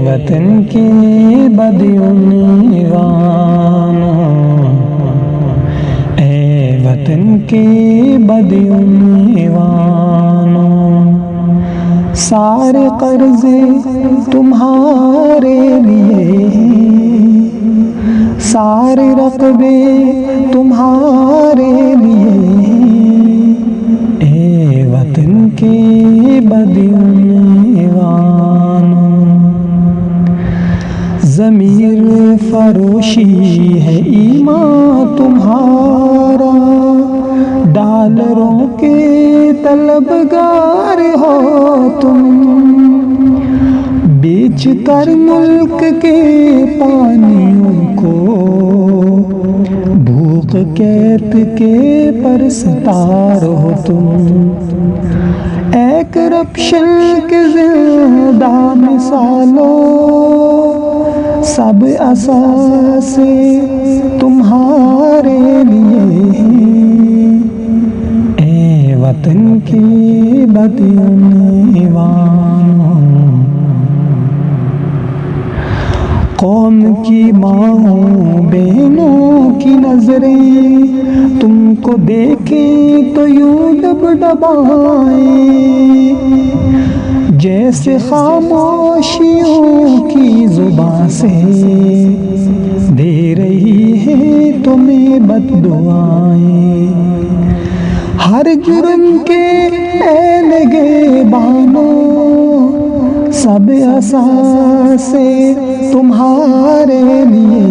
وطن کے بدعنوانوں، اے وطن کے بدعنوانوں، سارے قرضے تمہارے لیے، سارے رقبے تمہارے لیے، اے وطن کے بدعنوانوں، ضمیر فروشی ہے ایمان تمہارا، ڈالروں کے طلبگار ہو تم، بیچ کر ملک کے پانیوں کو، بھوک قحط کے پرستار ہو تم، اے کرپشن کے زندہ مثالوں، سب اثاثے تمہارے لیے، اے وطن کے بدعنوانوں، قوم کی ماؤں بہنوں کی نظریں تم کو دیکھیں تو یوں ڈب ڈبائیں، جیسے خاموشیوں کی زبان سے دے رہی ہے تمہیں بددعائیں، ہر جرم کے اے نگہبانوں، سب اثاثے تمہارے لیے،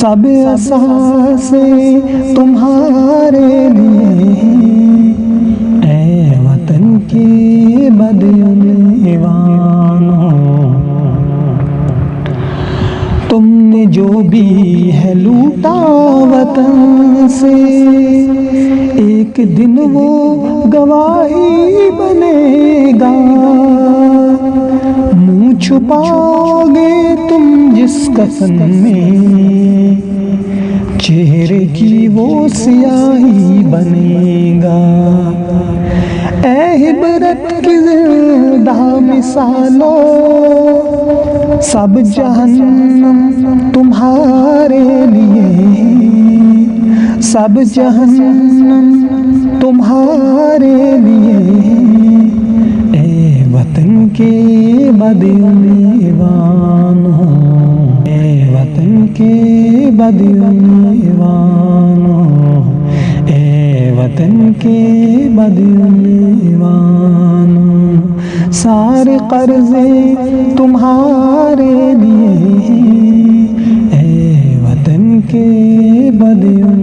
سب اثاثے تمہارے لیے، اے وطن کے بدعنوانوں، تم نے جو بھی ہے لوٹا وطن سے، ایک دن وہ گواہی بنے گا، منہ چھپاؤ گے تم جس کفن میں، چہرے کی وہ سیاہی بنے گا، اے عبرت کی زندہ مثالوں، سب جہنم تمہارے لیے، سب جہنم تمہارے لیے، اے وطن کے بدعنوانوں، اے وطن کے بدعنوانوں، اے وطن کے بدعنوانوں، سارے قرضے تمہارے لیے، اے وطن کے بدعنوانوں۔